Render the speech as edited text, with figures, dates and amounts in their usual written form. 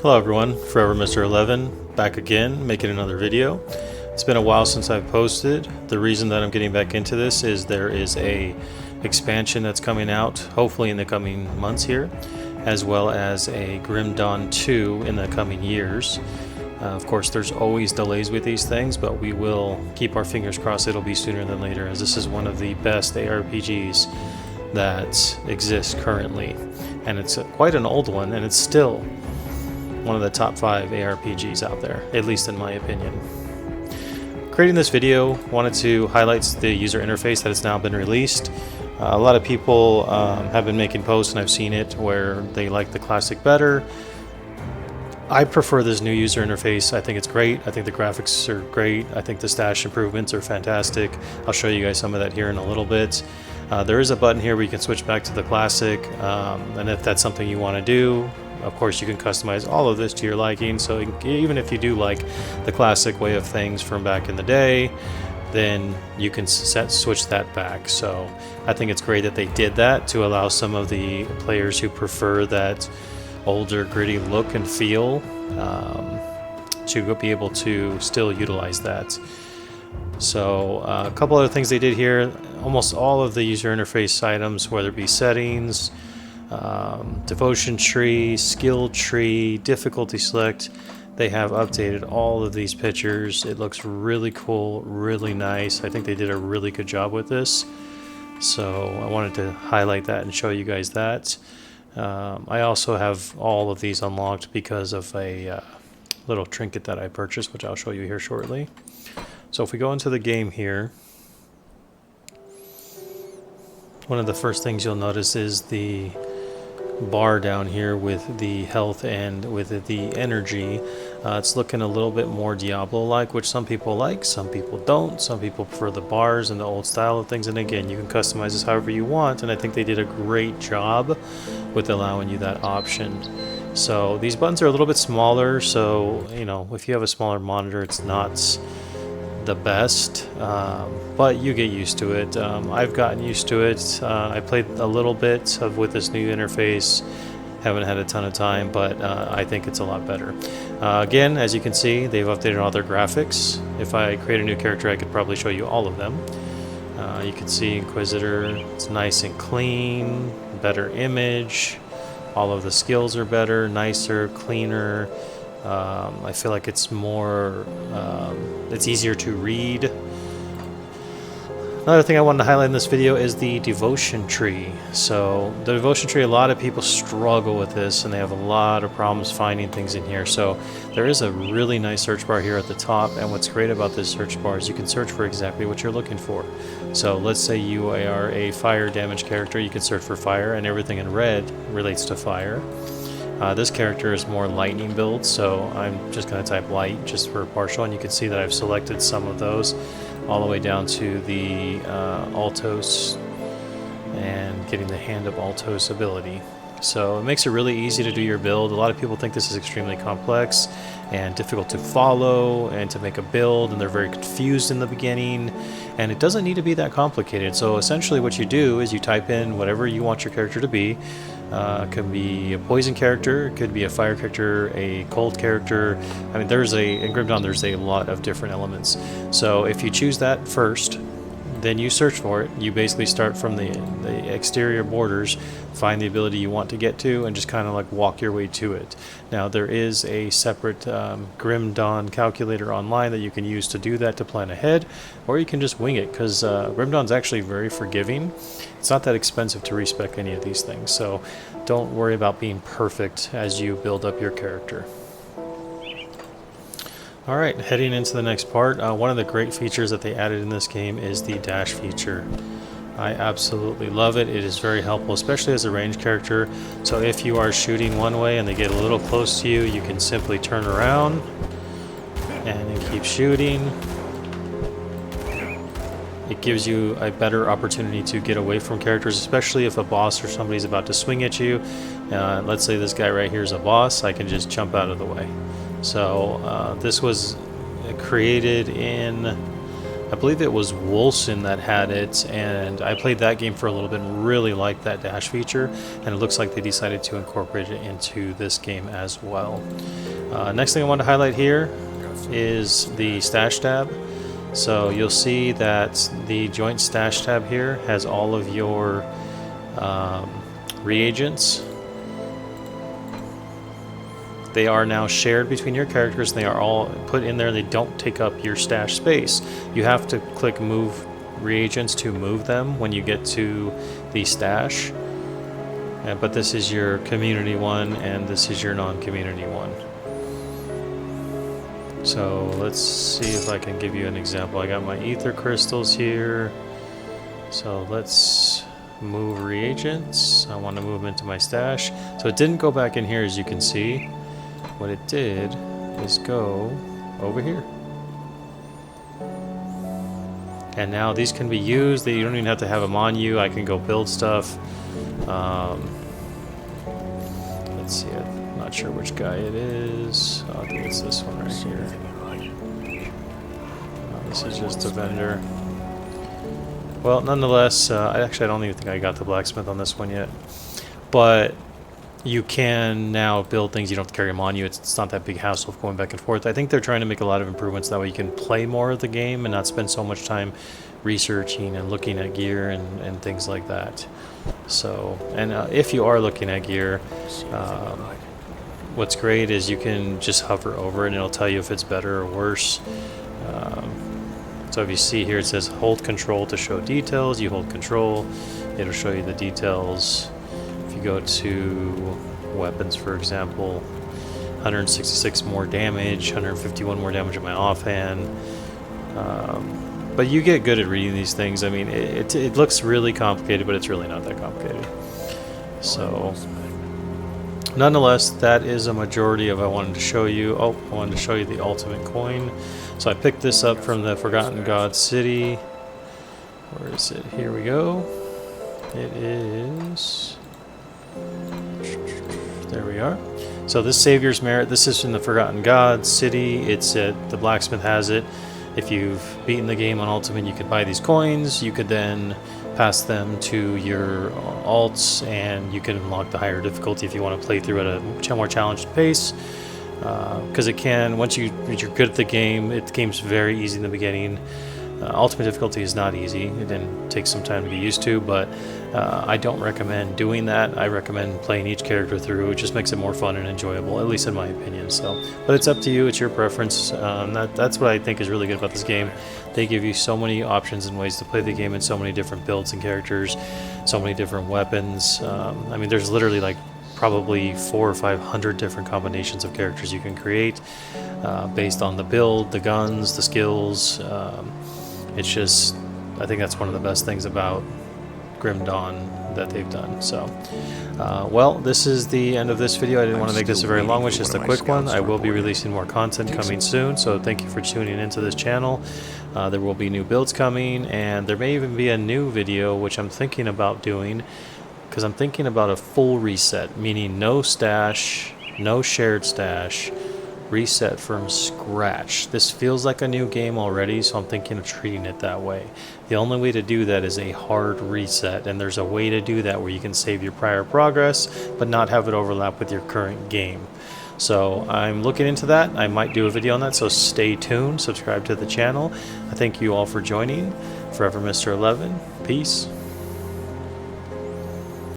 Hello everyone, Forever Mr. 11, back again, making another video. It's been a while since I've posted. The reason that I'm getting back into this is there is a expansion that's coming out, hopefully in the coming months here, as well as a Grim Dawn 2 in the coming years. Of course, there's always delays with these things, but we will keep our fingers crossed it'll be sooner than later, as this is one of the best ARPGs that exists currently. And it's quite an old one, and it's still one of the top 5 ARPGs out there, at least in my opinion. Creating this video, wanted to highlight the user interface that has now been released. A lot of people have been making posts, and I've seen it, where they like the classic better. I prefer this new user interface. I think it's great. I think the graphics are great. I think the stash improvements are fantastic. I'll show you guys some of that here in a little bit. There is a button here where you can switch back to the classic, and if that's something you want to do, of course you can customize all of this to your liking. So even if you do like the classic way of things from back in the day, then you can switch that back. So I think it's great that they did that to allow some of the players who prefer that older gritty look and feel to be able to still utilize that. So a couple other things they did here: almost all of the user interface items, whether it be settings, devotion tree, skill tree, difficulty select, they have updated all of these pictures. It looks really cool, really nice. I think they did a really good job with this, so I wanted to highlight that and show you guys that. I also have all of these unlocked because of a little trinket that I purchased, which I'll show you here shortly. So if we go into the game here, one of the first things you'll notice is the bar down here with the health and with the energy. It's looking a little bit more Diablo-like, which some people like, some people don't. Some people prefer the bars and the old style of things, and again, you can customize this however you want, and I think they did a great job with allowing you that option. So these buttons are a little bit smaller, so you know, if you have a smaller monitor, it's not the best, but you get used to it. I've gotten used to it. I played a little bit with this new interface, haven't had a ton of time, but I think it's a lot better. Again, as you can see, they've updated all their graphics. If I create a new character, I could probably show you all of them. You can see Inquisitor, it's nice and clean, better image, all of the skills are better, nicer, cleaner. I feel like it's more, it's easier to read. Another thing I wanted to highlight in this video is the devotion tree. So the devotion tree, a lot of people struggle with this, and they have a lot of problems finding things in here. So there is a really nice search bar here at the top, and what's great about this search bar is you can search for exactly what you're looking for. So let's say you are a fire damage character, you can search for fire, and everything in red relates to fire. This character is more lightning build, so I'm just going to type light just for partial, and you can see that I've selected some of those all the way down to the Altos and getting the Hand of Altos ability. So it makes it really easy to do your build. A lot of people think this is extremely complex and difficult to follow and to make a build, and they're very confused in the beginning, and it doesn't need to be that complicated. So essentially what you do is you type in whatever you want your character to be. It could be a poison character, it could be a fire character, a cold character. I mean, in Grim Dawn there's a lot of different elements. So if you choose that first, then you search for it. You basically start from the exterior borders, find the ability you want to get to, and just kind of like walk your way to it. Now there is a separate Grim Dawn calculator online that you can use to do that, to plan ahead, or you can just wing it, because Grim Dawn's actually very forgiving. It's not that expensive to respec any of these things, so don't worry about being perfect as you build up your character. Alright, heading into the next part, one of the great features that they added in this game is the dash feature. I absolutely love it. It is very helpful, especially as a ranged character. So if you are shooting one way and they get a little close to you, you can simply turn around and keep shooting. It gives you a better opportunity to get away from characters, especially if a boss or somebody's about to swing at you. Let's say this guy right here is a boss, I can just jump out of the way. So this was created in I believe it was Wolcen that had it, and I played that game for a little bit and really liked that dash feature, and it looks like they decided to incorporate it into this game as well. Next thing I want to highlight here is the stash tab. So you'll see that the joint stash tab here has all of your reagents. They are now shared between your characters. They are all put in there. They don't take up your stash space. You have to click move reagents to move them when you get to the stash. But this is your community one, and this is your non-community one. So let's see if I can give you an example. I got my ether crystals here. So let's move reagents. I want to move them into my stash. So it didn't go back in here, as you can see. What it did is go over here. And now these can be used. You don't even have to have them on you. I can go build stuff. Let's see, I'm not sure which guy it is. Oh, I think it's this one right here. This is just a vendor. Well, nonetheless, I don't even think I got the blacksmith on this one yet. But you can now build things. You don't have to carry them on you. It's not that big hassle of going back and forth. I think they're trying to make a lot of improvements. That way you can play more of the game and not spend so much time researching and looking at gear and things like that. So, and if you are looking at gear, what's great is you can just hover over it and it'll tell you if it's better or worse. So if you see here, it says hold control to show details. You hold control, it'll show you the details. If you go to weapons, for example, 166 more damage, 151 more damage on my offhand. But you get good at reading these things. I mean, it looks really complicated, but it's really not that complicated. So, nonetheless, that is a majority of what I wanted to show you. Oh, I wanted to show you the ultimate coin. So I picked this up from the Forgotten God City. Where is it? Here we go. It is... There we are. So this Savior's Merit, this is in the Forgotten God City. It's at, the blacksmith has it. If you've beaten the game on Ultimate, you could buy these coins. You could then pass them to your alts, and you can unlock the higher difficulty if you want to play through at a more challenged pace. Because it can, once you're good at the game, the game's very easy in the beginning. Ultimate difficulty is not easy. It then takes some time to get used to, but I don't recommend doing that. I recommend playing each character through. It just makes it more fun and enjoyable, at least in my opinion. So, but it's up to you. It's your preference. That's what I think is really good about this game. They give you so many options and ways to play the game, and so many different builds and characters, so many different weapons. I mean, there's literally like probably 400 or 500 different combinations of characters you can create based on the build, the guns, the skills. It's just, I think that's one of the best things about Grim Dawn that they've done. So, well, this is the end of this video. I didn't want to make this a very long one, it's just a quick one. I will be releasing more content coming soon, so thank you for tuning into this channel. There will be new builds coming, and there may even be a new video, which I'm thinking about doing, because I'm thinking about a full reset, meaning no stash, no shared stash, reset from scratch. This feels like a new game already, so I'm thinking of treating it that way. The only way to do that is a hard reset, and there's a way to do that where you can save your prior progress but not have it overlap with your current game. So I'm looking into that. I might do a video on that, so stay tuned, subscribe to the channel. I thank you all for joining. Forever Mr. 11, peace.